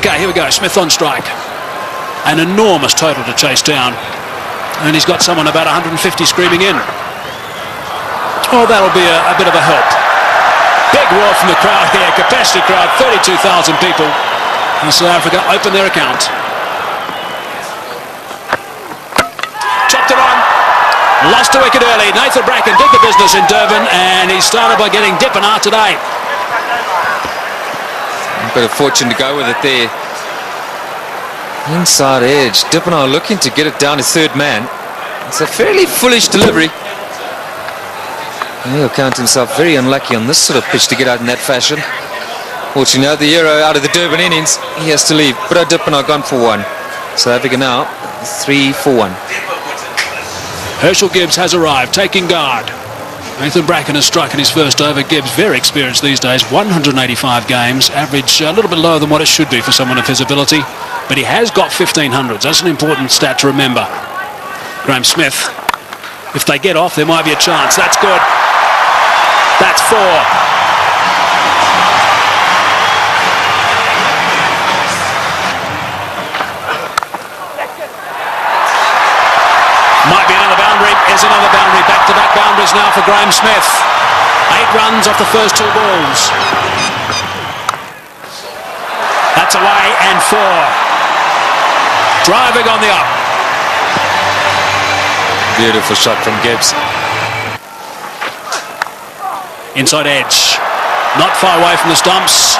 Okay, here we go. Smith on strike. An enormous total to chase down. And he's got someone about 150 screaming in. Oh, that'll be a bit of a help. Big roar from the crowd here. Capacity crowd, 32,000 people. And South Africa open their account. Chopped it on. Lost a wicket early. Nathan Bracken did the business in Durban, and he started by getting Dippenaar today. A bit of fortune to go with it there. Inside edge. Dippenaar looking to get it down to third man. It's a fairly foolish delivery. He'll count himself very unlucky on this sort of pitch to get out in that fashion. Fortunately, now the hero out of the Durban innings, he has to leave. But Dippenaar gone for one. South Africa now 3 for 1. Herschel Gibbs has arrived, taking guard. Nathan Bracken has struck in his first over. Gibbs, very experienced these days, 185 games, average a little bit lower than what it should be for someone of his ability, but he has got 1500s. That's an important stat to remember. Graham Smith, if they get off, there might be a chance. That's good. That's 4. Might be another boundary. Is another boundary. Back-to-back boundaries now for Graham Smith. 8 runs off the first 2 balls. That's away and 4. Driving on the up. Beautiful shot from Gibbs. Inside edge. Not far away from the stumps.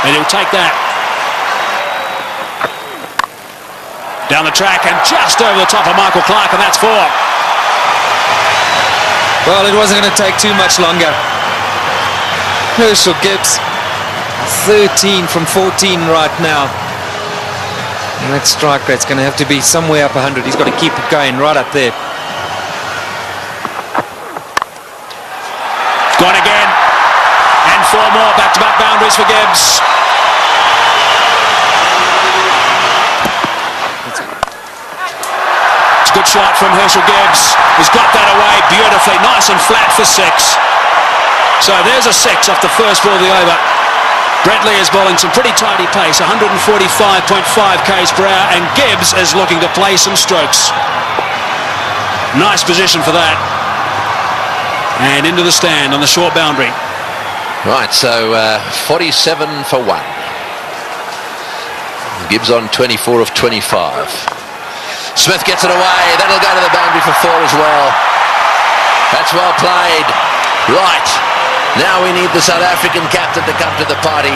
And he'll take that. Down the track and just over the top of Michael Clark, and that's 4. Well, it wasn't going to take too much longer. Herschel Gibbs, 13 from 14 right now. And that strike rate's going to have to be somewhere up 100. He's got to keep it going right up there. Gone again. And 4 more back-to-back boundaries for Gibbs. Good shot from Herschel Gibbs. He's got that away beautifully, nice and flat for 6. So there's a 6 off the first ball of the over. Bradley is bowling some pretty tidy pace, 145.5 k's per hour, and Gibbs is looking to play some strokes. Nice position for that. And into the stand on the short boundary. Right, so 47 for 1. Gibbs on 24 of 25. Smith gets it away. That'll go to the boundary for 4 as well. That's well played. Right. Now we need the South African captain to come to the party.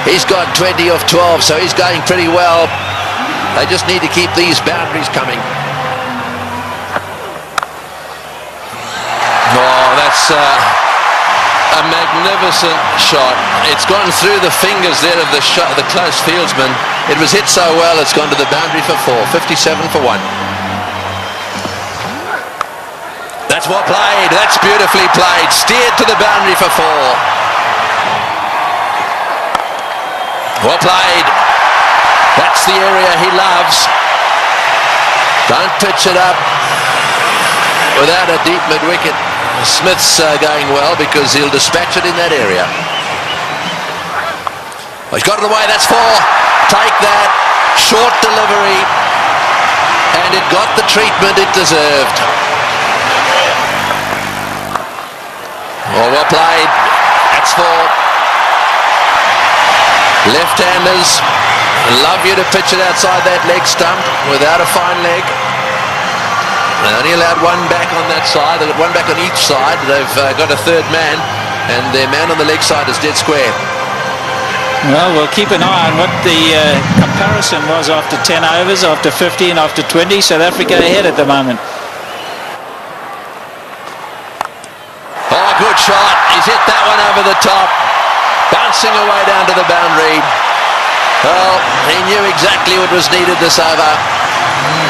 He's got 20 of 12, so he's going pretty well. They just need to keep these boundaries coming. Oh, that's a magnificent shot. It's gone through the fingers there of the close fieldsman. It was hit so well, it's gone to the boundary for 4. 57 for 1. That's well played. That's beautifully played. Steered to the boundary for 4. Well played. That's the area he loves. Don't pitch it up without a deep mid-wicket. Smith's going well because he'll dispatch it in that area. Oh, he's got it away. That's 4. Take that. Short delivery. And it got the treatment it deserved. Oh, well played. That's 4. Left-handers love you to pitch it outside that leg stump without a fine leg. They only allowed 1 back on that side. They've got 1 back on each side. They've got a third man, and their man on the leg side is dead square. Well, we'll keep an eye on what the comparison was after 10 overs, after 15, after 20. South Africa ahead at the moment. Oh, good shot. He's hit that one over the top. Bouncing away down to the boundary. Well, he knew exactly what was needed this over.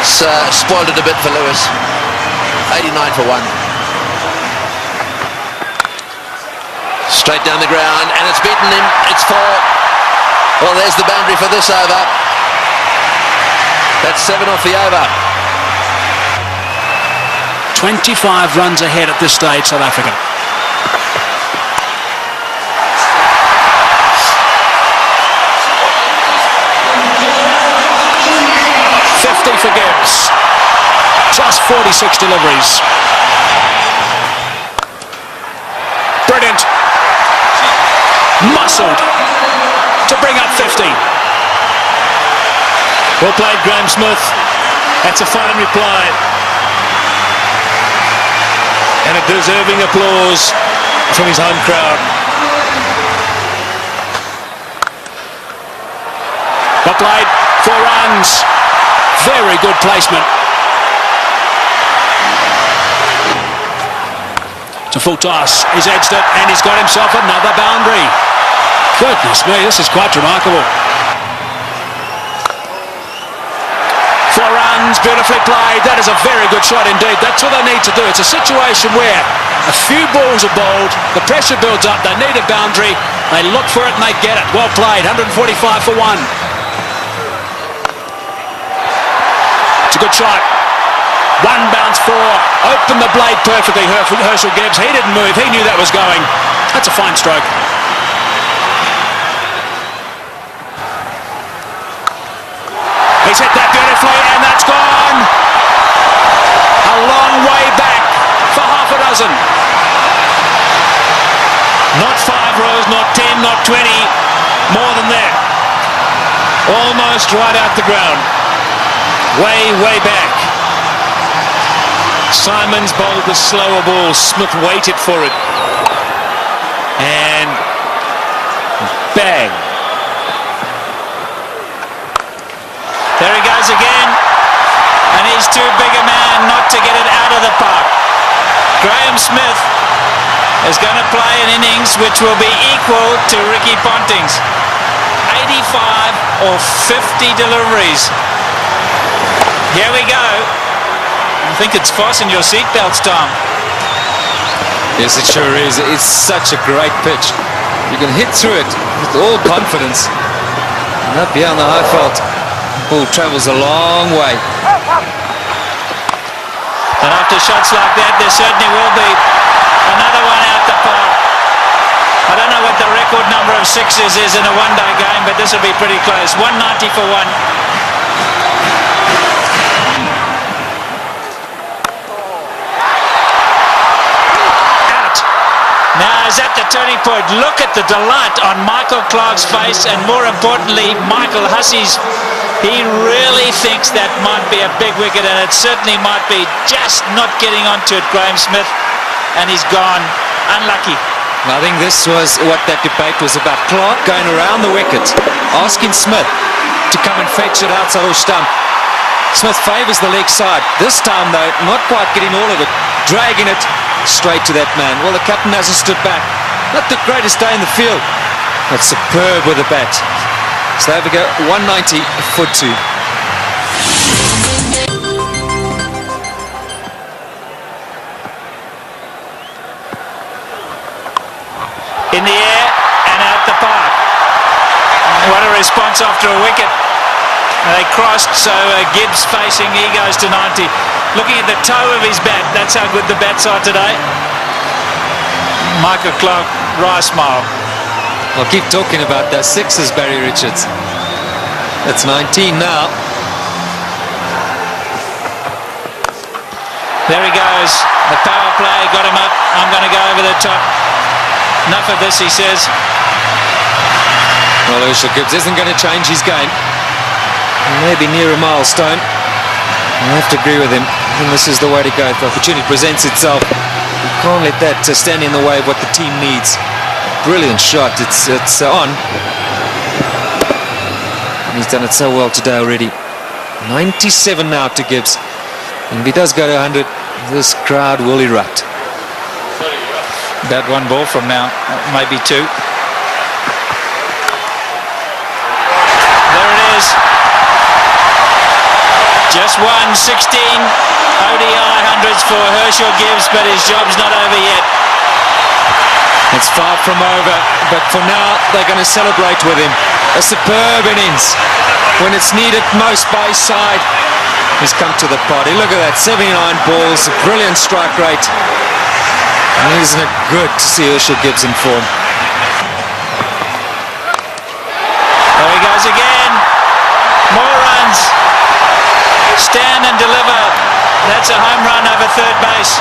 It's spoiled it a bit for Lewis. 89 for 1. Straight down the ground, and it's beaten him. It's 4. Well, there's the boundary for this over. That's 7 off the over. 25 runs ahead at this stage, South Africa. 46 deliveries. Brilliant. Muscled to bring up 50. Well played, Graham Smith. That's a fine reply. And a deserving applause from his home crowd. Well played, 4 runs. Very good placement. It's a full toss. He's edged it and he's got himself another boundary. Goodness me, this is quite remarkable. 4 runs, beautifully played. That is a very good shot indeed. That's what they need to do. It's a situation where a few balls are bowled, the pressure builds up, they need a boundary, they look for it and they get it. Well played, 145 for 1. It's a good shot. 1 bounce 4. Opened the blade perfectly, Herschel Gibbs. He didn't move. He knew that was going. That's a fine stroke. He's hit that beautifully and that's gone. A long way back for half a dozen. Not 5 rows, not 10, not 20. More than that. Almost right out the ground. Way, way back. Simons bowled the slower ball. Smith waited for it. And bang. There he goes again. And he's too big a man not to get it out of the park. Graham Smith is going to play an innings which will be equal to Ricky Ponting's. 85 or 50 deliveries. Here we go. I think it's fasten your seatbelts, Tom. Yes, it sure is. It's such a great pitch. You can hit through it with all confidence. And up here on the high felt, the ball travels a long way. And after shots like that, there certainly will be another one out the park. I don't know what the record number of 6s is in a one-day game, but this will be pretty close. 190 for 1. Now is at the turning point. Look at the delight on Michael Clarke's face, and more importantly, Michael Hussey's. He really thinks that might be a big wicket, and it certainly might be. Just not getting onto it, Graham Smith, and he's gone. Unlucky. I think this was what that debate was about. Clarke going around the wicket, asking Smith to come and fetch it outside or stump. Smith favours the leg side. This time, though, not quite getting all of it, dragging it straight to that man. Well, the captain hasn't stood back. Not the greatest day in the field, but superb with the bat. So there we go, 190 for 2. In the air and out the park. What a response after a wicket. They crossed, so Gibbs facing, he goes to 90. Looking at the toe of his bat, that's how good the bats are today. Michael Clarke, wry smile. I'll keep talking about those 6s, Barry Richards. That's 19 now. There he goes. The power play got him up. I'm going to go over the top. Enough of this, he says. Well, Herschel Gibbs isn't going to change his game. Maybe near a milestone. I have to agree with him. And this is the way to go. If the opportunity presents itself, you can't let that stand in the way of what the team needs. Brilliant shot. It's on. And he's done it so well today already. 97 now to Gibbs. And if he does go to 100, this crowd will erupt. About 1 ball from now, maybe 2. There it is. Just 16 ODI hundreds for Herschel Gibbs, but his job's not over yet. It's far from over, but for now they're going to celebrate with him. A superb innings when it's needed most by his side. He's come to the party. Look at that, 79 balls, a brilliant strike rate. And isn't it good to see Herschel Gibbs in form? There he goes again. More runs. Stand and deliver. That's It's a home run over third base.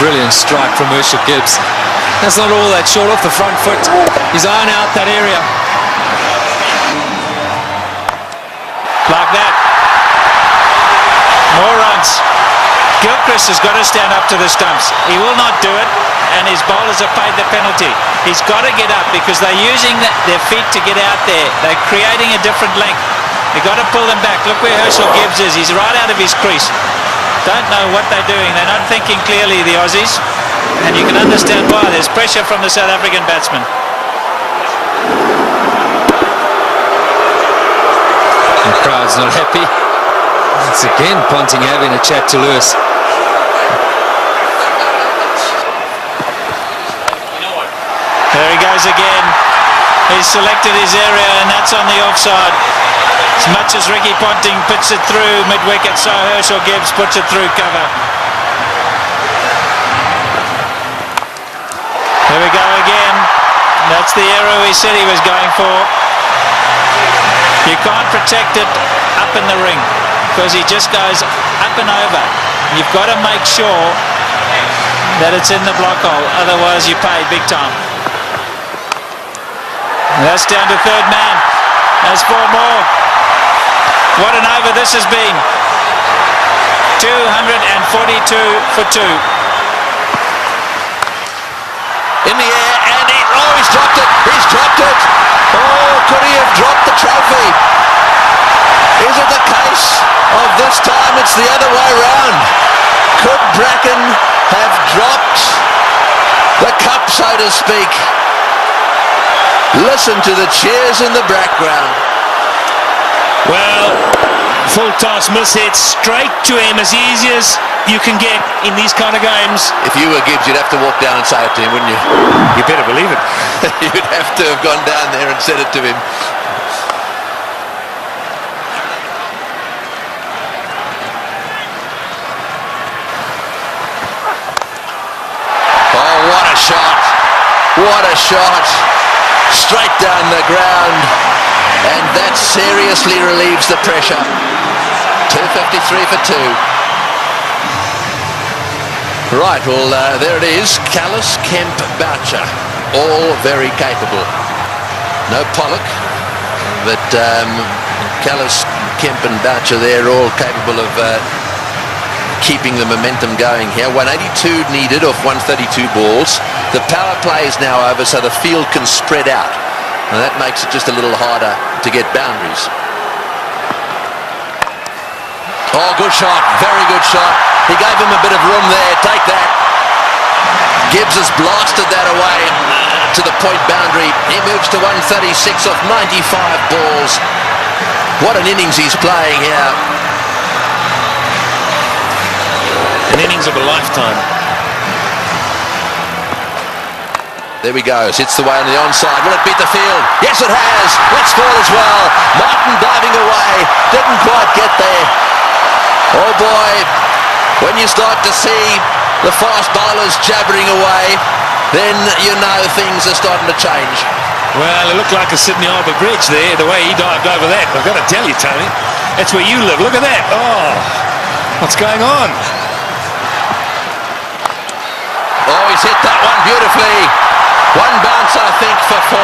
Brilliant strike from Herschel Gibbs. That's not all that short off the front foot. He's eyeing out that area. Like that. More runs. Gilchrist has got to stand up to the stumps. He will not do it, and his bowlers have paid the penalty. He's got to get up because they're using their feet to get out there. They're creating a different length. You've got to pull them back. Look where Herschel Gibbs is. He's right out of his crease. Don't know what they're doing. They're not thinking clearly, the Aussies, and you can understand why. There's pressure from the South African batsman. The crowd's not happy. It's again Ponting having a chat to Lewis. There he goes again. He's selected his area, and that's on the offside. As much as Ricky Ponting puts it through mid-wicket, so Herschel Gibbs puts it through cover. Here we go again. That's the error we said he was going for. You can't protect it up in the ring because he just goes up and over. You've got to make sure that it's in the block hole, otherwise you pay big time. And that's down to third man. There's 4 more. What an over this has been. 242 for 2. In the air, and he's dropped it. He's dropped it. Oh, could he have dropped the trophy? Is it the case of this time it's the other way round? Could Bracken have dropped the cup, so to speak? Listen to the cheers in the background. Well, full toss miss hit straight to him, as easy as you can get in these kind of games. If you were Gibbs, you'd have to walk down and say it to him, wouldn't you? You better believe it. You'd have to have gone down there and said it to him. Oh, what a shot. What a shot. Straight down the ground. And that seriously relieves the pressure. 253 for 2. Right, well, there it is. Callis, Kemp, Boucher, all very capable. No Pollock, but Callis, Kemp and Boucher, they're all capable of keeping the momentum going here. 182 needed off 132 balls. The power play is now over, so the field can spread out. And that makes it just a little harder to get boundaries. Oh, good shot. Very good shot. He gave him a bit of room there. Take that. Gibbs has blasted that away to the point boundary. He moves to 136 off 95 balls. What an innings he's playing here. An innings of a lifetime. There we go. Hits the way on the onside. Will it beat the field? Yes, it has. Let's fall as well. Martin diving away. Didn't quite get there. Oh boy, when you start to see the fast bowlers jabbering away, then you know things are starting to change. Well, it looked like a Sydney Harbour Bridge there, the way he dived over that. I've got to tell you, Tony, that's where you live. Look at that. Oh, what's going on? Oh, he's hit that one beautifully. One bounce, I think, for 4.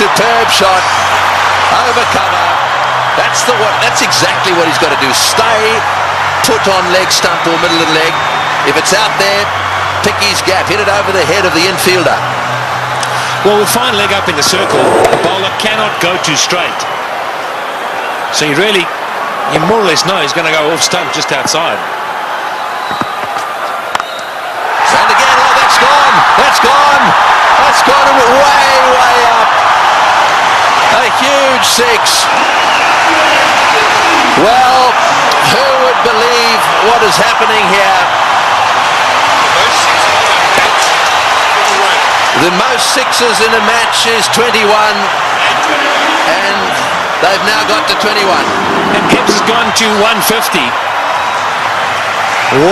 Superb shot. Over cover. That's exactly what he's got to do. Stay put on leg stump or middle of the leg. If it's out there, pick his gap. Hit it over the head of the infielder. Well, with fine leg up in the circle, the bowler cannot go too straight. So you more or less know he's going to go off stump just outside. And again, oh, that's gone. That's gone. That's gone way, way up. A huge 6. Well, who would believe what is happening here? The most 6s in a match is 21, and they've now got to 21. And Gibbs has gone to 150.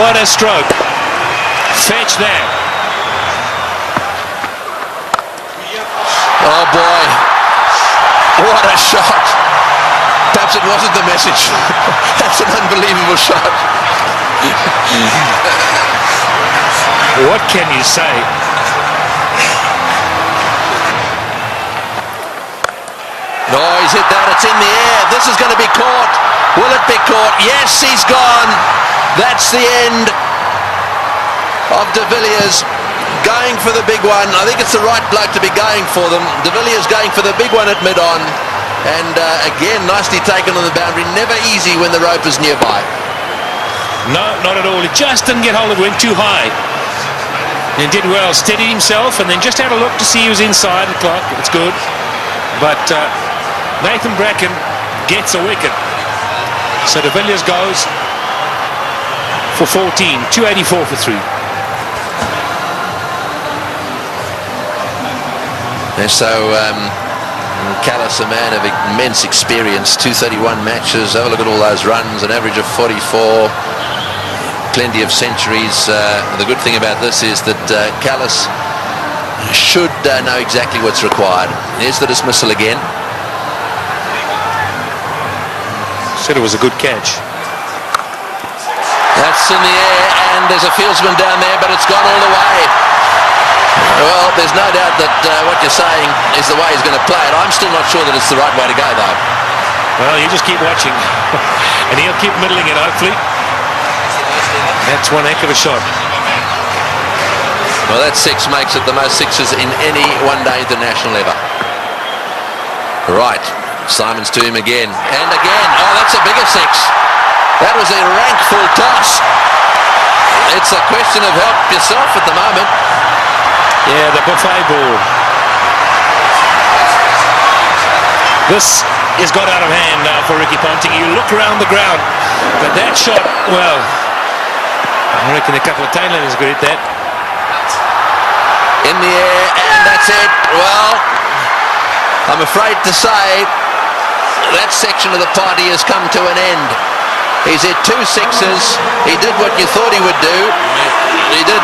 What a stroke. Fetch that. Oh boy, what a shot. Perhaps it wasn't the message. That's an unbelievable shot. What can you say? No, he's hit that. It's in the air. This is going to be caught. Will it be caught? Yes, he's gone. That's the end of De Villiers going for the big one. I think it's the right bloke to be going for them. De Villiers going for the big one at mid-on. And again, nicely taken on the boundary. Never easy when the rope is nearby. No, not at all. He just didn't get hold of it. Went too high. And did well. Steadied himself and then just had a look to see he was inside the clock. It's good. But Nathan Bracken gets a wicket. So De Villiers goes for 14. 284 for 3. And so Callis, a man of immense experience, 231 matches. Have a look at all those runs, an average of 44. Plenty of centuries. The good thing about this is that Callis should know exactly what's required. Here's the dismissal again. Said it was a good catch. That's in the air, and there's a fieldsman down there, but it's gone all the way. Well, there's no doubt that what you're saying is the way he's going to play it. I'm still not sure that it's the right way to go, though. Well, you just keep watching. And he'll keep middling it, hopefully. That's one heck of a shot. Well, that six makes it the most sixes in any one-day international ever. Right, Simons to him again. And again. Oh, that's a bigger six. That was a rank full toss. It's a question of help yourself at the moment. Yeah, the buffet ball. This has got out of hand now for Ricky Ponting. You look around the ground, but that shot, well, I reckon a couple of tailenders could hit that. In the air, and that's it. Well, I'm afraid to say that section of the party has come to an end. He's hit 2 sixes. He did what you thought he would do. He did.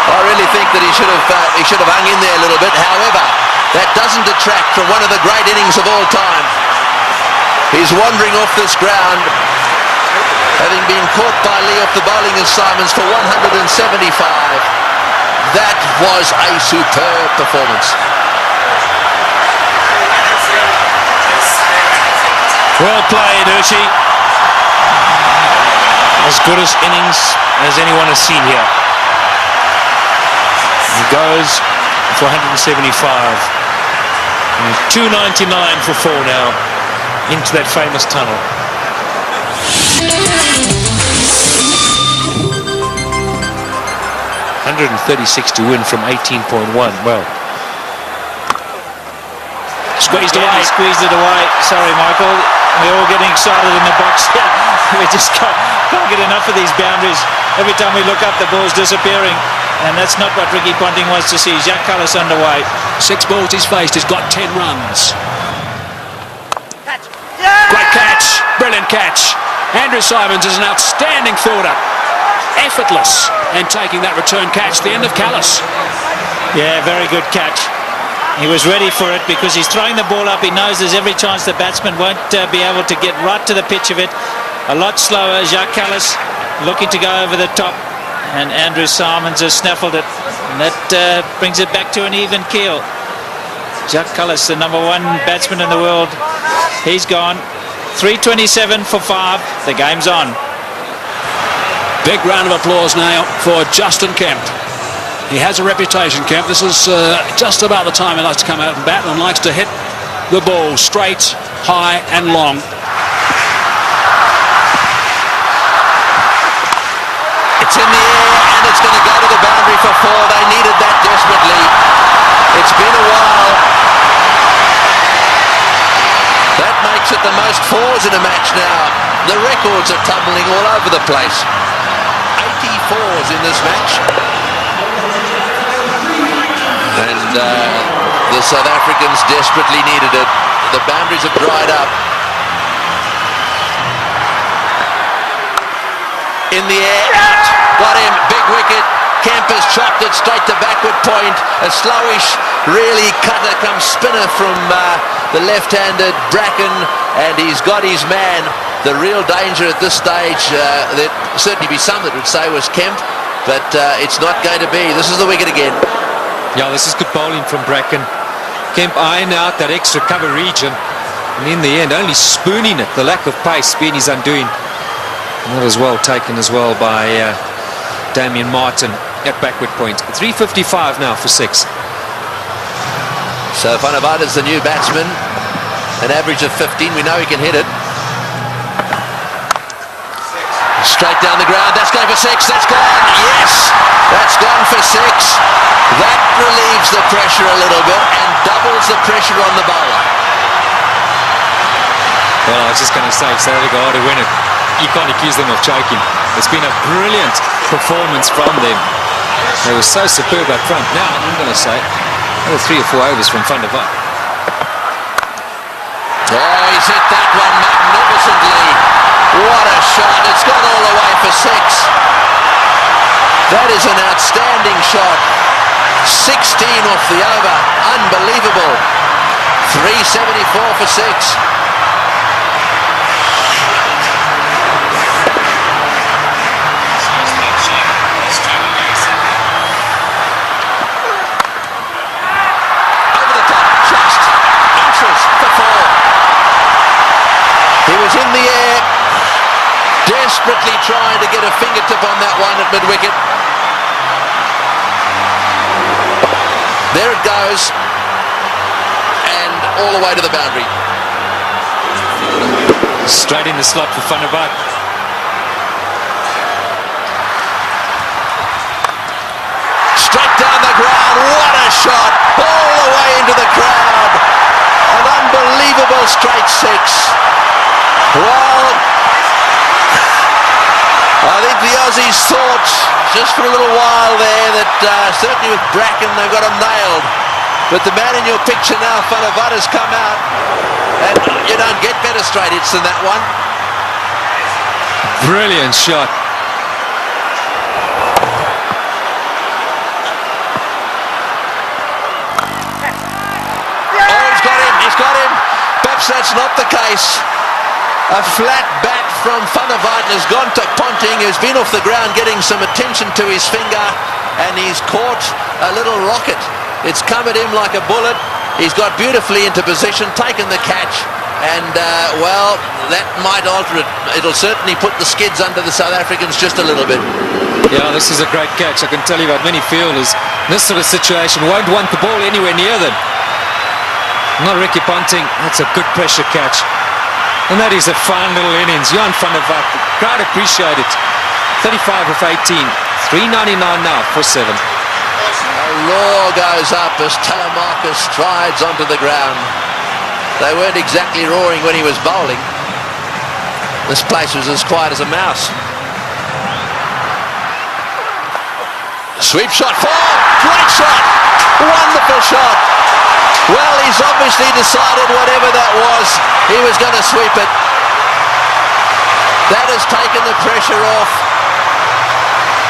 I really think that he should have hung in there a little bit. However, that doesn't detract from one of the great innings of all time. He's wandering off this ground, having been caught by Lee off the bowling of Simons for 175. That was a superb performance. Well played, Hershey. As good as innings as anyone has seen here. He goes for 175. And 299 for 4 now into that famous tunnel. 136 to win from 18.1. Well, Squeezed away. He squeezed it away. Sorry, Michael. We're all getting excited in the box here. We just can't get enough of these boundaries. Every time we look up, the ball's disappearing. And that's not what Ricky Ponting wants to see. Jacques Kallis underway. 6 balls he's faced. He's got 10 runs. Great catch. Brilliant catch. Andrew Simons is an outstanding fielder. Effortless. And taking that return catch. The end of Kallis. Yeah, very good catch. He was ready for it because he's throwing the ball up. He knows there's every chance the batsman won't be able to get right to the pitch of it. A lot slower. Jacques Kallis looking to go over the top. And Andrew Simons has snaffled it. And that brings it back to an even keel. Jacques Kallis, the #1 batsman in the world. He's gone. 327 for 5. The game's on. Big round of applause now for Justin Kemp. He has a reputation, Kemp. This is just about the time he likes to come out and bat and likes to hit the ball straight, high and long. It's in the air and it's going to go to the boundary for 4. They needed that desperately. It's been a while. That makes it the most 4s in a match now. The records are tumbling all over the place. 84s in this match. And the South Africans desperately needed it. The boundaries have dried up. In the air, out. Got him. Big wicket. Kemp has chopped it straight to backward point. A slowish, really cutter come spinner from the left-handed Bracken, and he's got his man. The real danger at this stage, there'd certainly be some that would say was Kemp, but it's not going to be. This is the wicket again. Yeah, this is good bowling from Bracken. Kemp eyeing out that extra cover region, and in the end only spooning it. The lack of pace being his undoing. And that was well taken as well by Damien Martin at backward point. 3:55 now for 6. So Van der Vaart is the new batsman, an average of 15. We know he can hit it. Straight down the ground, that's going for 6, that's gone, yes, that's gone for 6. That relieves the pressure a little bit and doubles the pressure on the bowler. Well, I was just going to say, if South Africa to win it, you can't accuse them of choking. It's been a brilliant performance from them. They were so superb up front. Now, I'm going to say, another 3 or 4 overs from Van der Vaart. Oh, he's hit that one magnificently. What a shot. It's gone all the way for 6. That is an outstanding shot. 16 off the over. Unbelievable. 374 for 6. Over the top. Just inches for 4. He was in the air, desperately trying to get a fingertip on that one at mid-wicket. There it goes, and all the way to the boundary. Straight in the slot for Van der Vaart. Straight down the ground, what a shot, all the way into the crowd. An unbelievable straight 6. Well, I think the Aussies thought just for a little while there that certainly with Bracken they've got him nailed. But the man in your picture now, Van der Vaart, has come out, and you don't get better straight hits than that one. Brilliant shot. Oh, he's got him. Perhaps that's not the case. A flat bat from Van der Vaart has gone to Ponting, who's been off the ground getting some attention to his finger, and he's caught a little rocket. It's come at him like a bullet. He's got beautifully into position, taken the catch, and well, that might alter it. It'll certainly put the skids under the South Africans just a little bit. Yeah, this is a great catch. I can tell you about many fielders in this sort of situation won't want the ball anywhere near them. Not Ricky Ponting. That's a good pressure catch. And that is a fine little innings. Johan van der Vaart, the crowd appreciate it. 35 of 18. 399 now for 7. A roar goes up as Telemarcus strides onto the ground. They weren't exactly roaring when he was bowling. This place was as quiet as a mouse. Sweep shot, 4, great shot, wonderful shot. Well, he's obviously decided whatever that was, he was going to sweep it. That has taken the pressure off.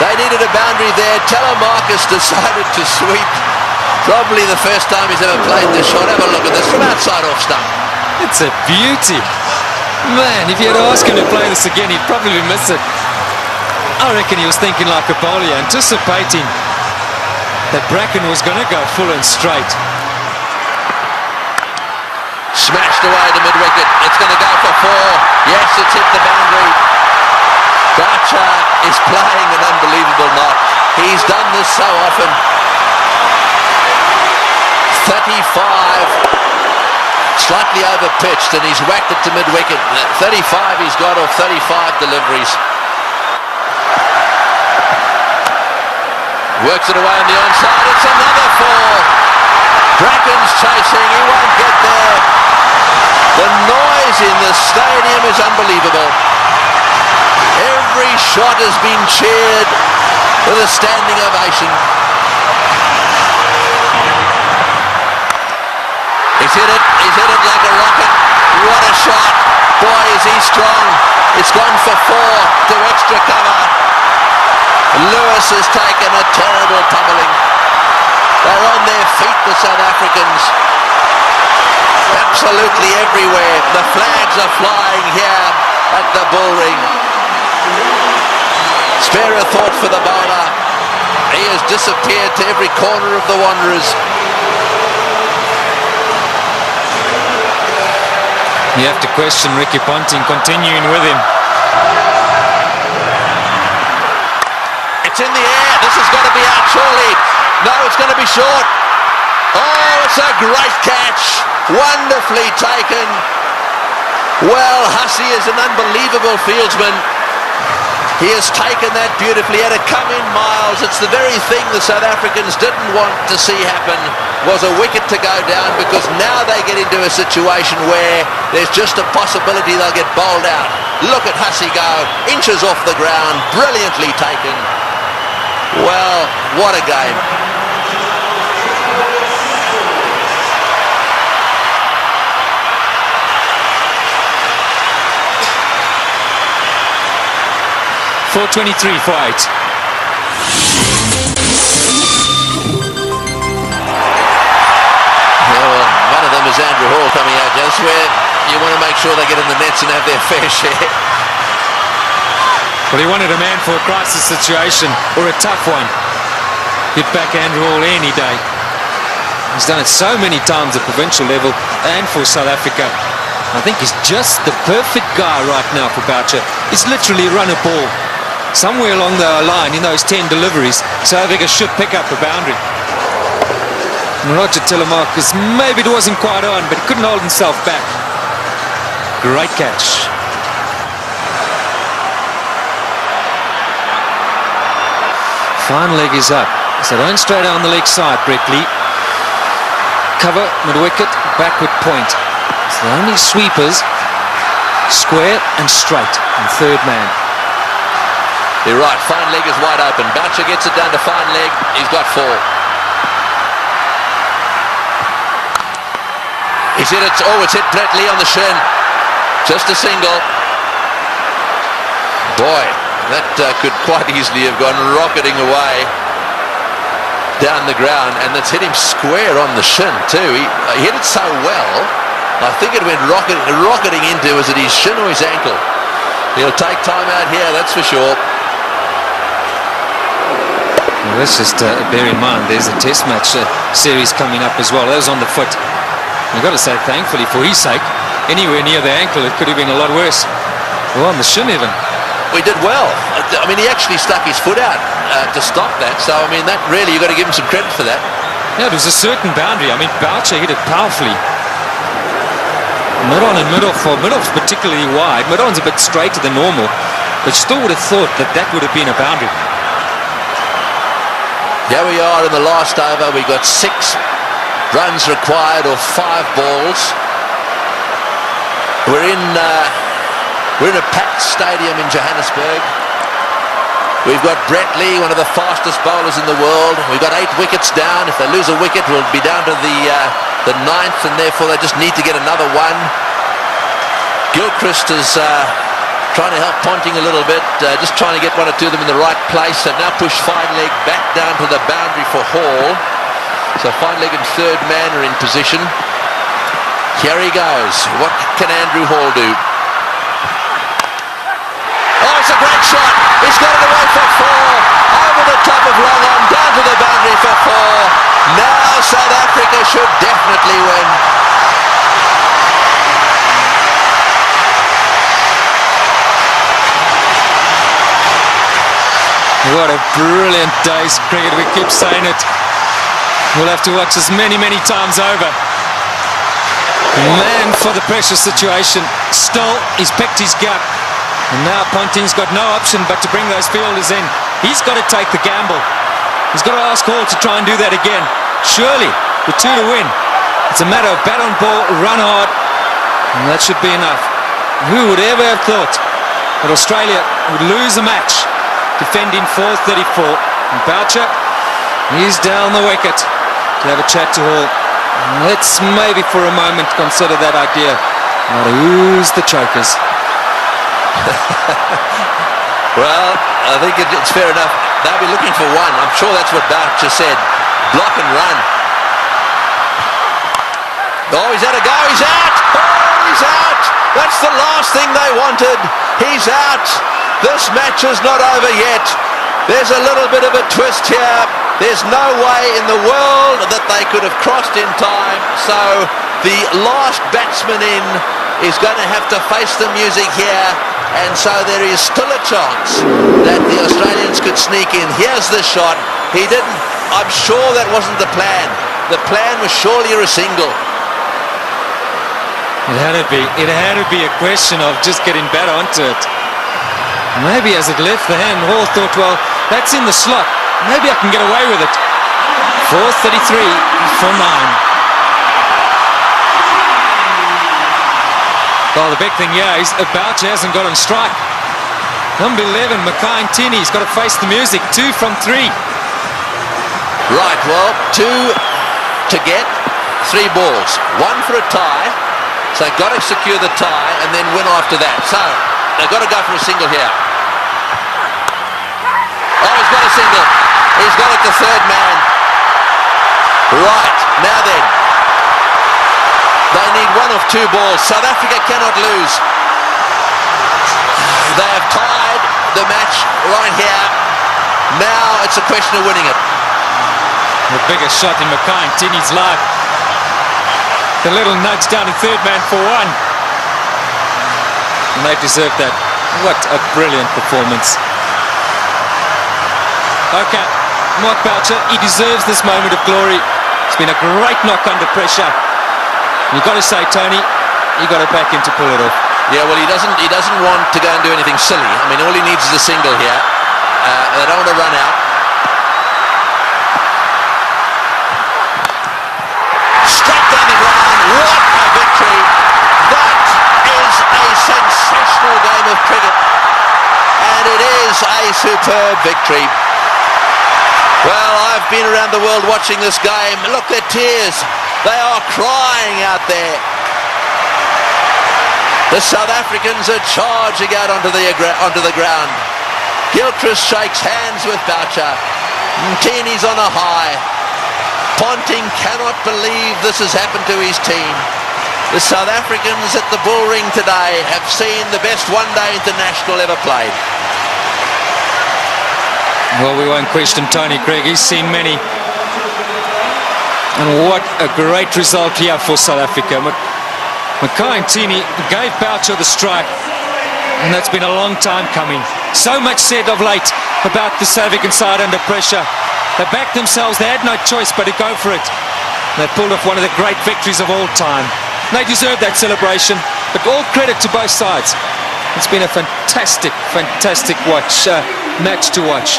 They needed a boundary there. Telemarcus decided to sweep. Probably the first time he's ever played this shot. Have a look at this from outside off stump. It's a beauty. Man, if you had asked him to play this again, he'd probably miss it. I reckon he was thinking like a bowler, anticipating that Bracken was going to go full and straight. Smashed away to mid-wicket. It's going to go for 4. Yes, it's hit the boundary. Garcha is playing an unbelievable knock. He's done this so often. 35. Slightly over-pitched, and he's whacked it to mid-wicket. 35 he's got off 35 deliveries. Works it away on the onside. It's another 4. Bracken's chasing. He won't get there. The noise in the stadium is unbelievable. Every shot has been cheered with a standing ovation. He's hit it like a rocket. What a shot. Boy, is he strong. It's gone for 4 to extra cover. Lewis has taken a terrible pummeling. They're on their feet, the South Africans. Absolutely everywhere. The flags are flying here at the bullring. Spare a thought for the bowler. He has disappeared to every corner of the Wanderers. You have to question Ricky Ponting continuing with him. It's in the air. This has got to be out surely. No, it's going to be short. Oh, it's a great catch. Wonderfully taken. Well, Hussey is an unbelievable fieldsman. He has taken that beautifully. He had to come in miles. It's the very thing the South Africans didn't want to see happen, was a wicket to go down, because now they get into a situation where there's just a possibility they'll get bowled out. Look at Hussey go, inches off the ground, brilliantly taken. Well, what a game. .423 for 8. Well, one of them is Andrew Hall coming out. That's where you want to make sure they get in the nets and have their fair share. Well, he wanted a man for a crisis situation, or a tough one. Get back Andrew Hall any day. He's done it so many times at provincial level and for South Africa. I think he's just the perfect guy right now for Boucher. He's literally run a ball. Somewhere along the line in those 10 deliveries, South Africa should pick up a boundary. And Roger Telemarcus, maybe it wasn't quite on, but he couldn't hold himself back. Great catch. Fine leg is up. So going straight down the leg side, Brett Lee. Cover, mid-wicket, backward point. It's the only sweepers, square and straight, and third man. You're right, fine leg is wide open. Boucher gets it down to fine leg. He's got 4. He's hit it. Oh, it's hit Brett Lee on the shin. Just a single. Boy, that could quite easily have gone rocketing away down the ground, and that's hit him square on the shin too. He hit it so well, I think it went rocketing into, was it his shin or his ankle? He'll take time out here, that's for sure. Well, let's just bear in mind there's a test match series coming up as well. That was on the foot. You've got to say thankfully for his sake, anywhere near the ankle it could have been a lot worse. Well, on the shin even. We did well. I mean, he actually stuck his foot out to stop that, so I mean, that really, you've got to give him some credit for that. Yeah, it was a certain boundary. I mean, Boucher hit it powerfully. Mid-on and mid-off, or mid-off's particularly wide. Mid-on's a bit straighter than normal, but still would have thought that that would have been a boundary. Here we are in the last over. We got 6 runs required or 5 balls. We're in a packed stadium in Johannesburg. We've got Brett Lee, one of the fastest bowlers in the world. We've got 8 wickets down. If they lose a wicket, we'll be down to the 9th, and therefore they just need to get another one. Gilchrist is trying to help Ponting a little bit, just trying to get 1 or 2 of them in the right place. They've now pushed fine leg back down to the boundary for Hall. So fine leg and third man are in position. Here he goes. What can Andrew Hall do? Oh, it's a great shot. He's got it away for 4. Over the top of long on, down to the boundary for 4. Now South Africa should definitely win. What a brilliant day's cricket. We keep saying it. We'll have to watch this many, many times over. Man for the pressure situation. Still, he's picked his gut. And now Ponting's got no option but to bring those fielders in. He's got to take the gamble. He's got to ask Hall to try and do that again. Surely, with 2 to win, it's a matter of bat on ball, run hard, and that should be enough. Who would ever have thought that Australia would lose a match defending 434? And Boucher, he's down the wicket to have a chat to Hall. Let's maybe for a moment consider that idea. Now who's the chokers? Well, I think it's fair enough. They'll be looking for one. I'm sure that's what Boucher said. Block and run. Oh, he's had a go. He's out. Oh, he's out. That's the last thing they wanted. He's out. This match is not over yet. There's a little bit of a twist here. There's no way in the world that they could have crossed in time. So the last batsman in is going to have to face the music here. And so there is still a chance that the Australians could sneak in. Here's the shot. He didn't. I'm sure that wasn't the plan. The plan was surely a single. It had to be a question of just getting better onto it. Maybe as it left the hand, Hall thought, well, that's in the slot. Maybe I can get away with it. 4:33 for 9. Well, the big thing here is Boucher hasn't got on strike. Number 11, Mackay-Ntini's got to face the music. 2 from 3. Right, well, 2 to get, 3 balls. 1 for a tie, so they've got to secure the tie and then win after that. So they've got to go for a single here. Oh, he's got a single. He's got it to third man. Right, now then. They need 1 of 2 balls. South Africa cannot lose. They have tied the match right here. Now it's a question of winning it. The biggest shot in Mackay-Ntini's life. The little nudge down to third man for 1. And they deserve that. What a brilliant performance. Okay, Mark Boucher, he deserves this moment of glory. It's been a great knock under pressure. You've got to say, Tony, you've got to back him to pull it off. Yeah, well, he doesn't want to go and do anything silly. I mean, all he needs is a single here. They don't want to run out. Straight down the ground. What a victory. That is a sensational game of cricket. And it is a superb victory. Well, I've been around the world watching this game. Look, their tears. They are crying out there. The South Africans are charging out onto the ground. Gilchrist shakes hands with Boucher. Ntini's on a high. Ponting cannot believe this has happened to his team. The South Africans at the Bull Ring today have seen the best one-day international ever played. Well, we won't question Tony Craig. He's seen many. And what a great result here for South Africa. Mackay-Ntini gave Boucher the strike, and that's been a long time coming. So much said of late about the South African side under pressure. They backed themselves, they had no choice but to go for it. They pulled off one of the great victories of all time. They deserve that celebration, but all credit to both sides. It's been a fantastic match to watch.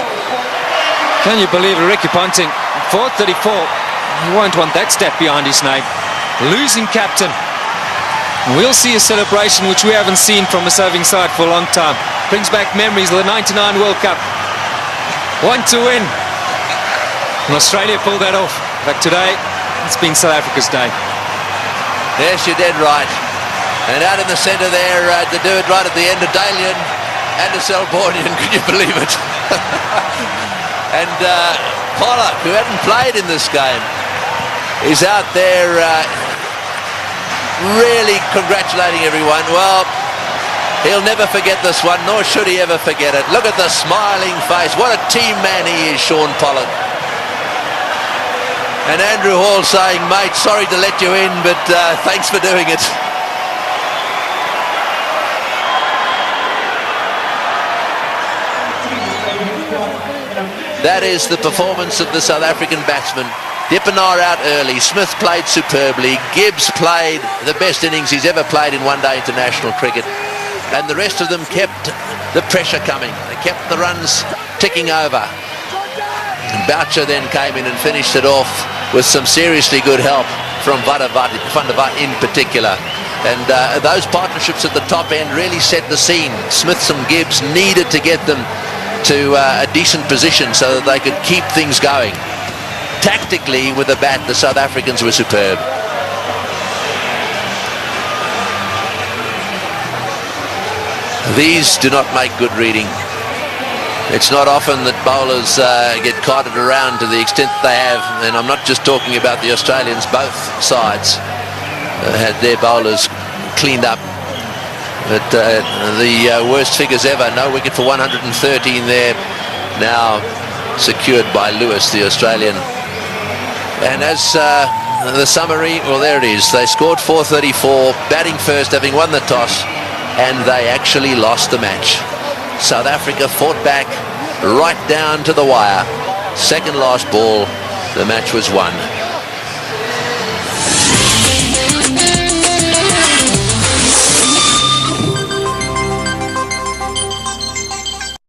Can you believe it? Ricky Ponting, 434. You won't want that stat behind his name. Losing captain. We'll see a celebration which we haven't seen from a serving side for a long time. Brings back memories of the 99 World Cup. 1 to win. And Australia pulled that off. But today, it's been South Africa's day. Yes, you're dead right. And out in the centre there, to do it right at the end of Dalian and a Selbornian, can you believe it? And Pollock, who hadn't played in this game, is out there really congratulating everyone. Well, he'll never forget this one, nor should he ever forget it. Look at the smiling face. What a team man he is, Sean Pollock. And Andrew Hall saying, mate, sorry to let you in, but thanks for doing it. That is the performance of the South African batsmen. Dippenaar out early. Smith played superbly. Gibbs played the best innings he's ever played in one-day international cricket. And the rest of them kept the pressure coming. They kept the runs ticking over. And Boucher then came in and finished it off with some seriously good help from Van der Vaart in particular. And those partnerships at the top end really set the scene. Smith and Gibbs needed to get them to a decent position so that they could keep things going. Tactically, with the bat, the South Africans were superb. These do not make good reading. It's not often that bowlers get carted around to the extent that they have, and I'm not just talking about the Australians. Both sides had their bowlers cleaned up. But the worst figures ever. No wicket for 113 there. Now secured by Lewis, the Australian. And as the summary, well, there it is. They scored 434, batting first, having won the toss, and they actually lost the match. South Africa fought back right down to the wire. Second last ball, the match was won.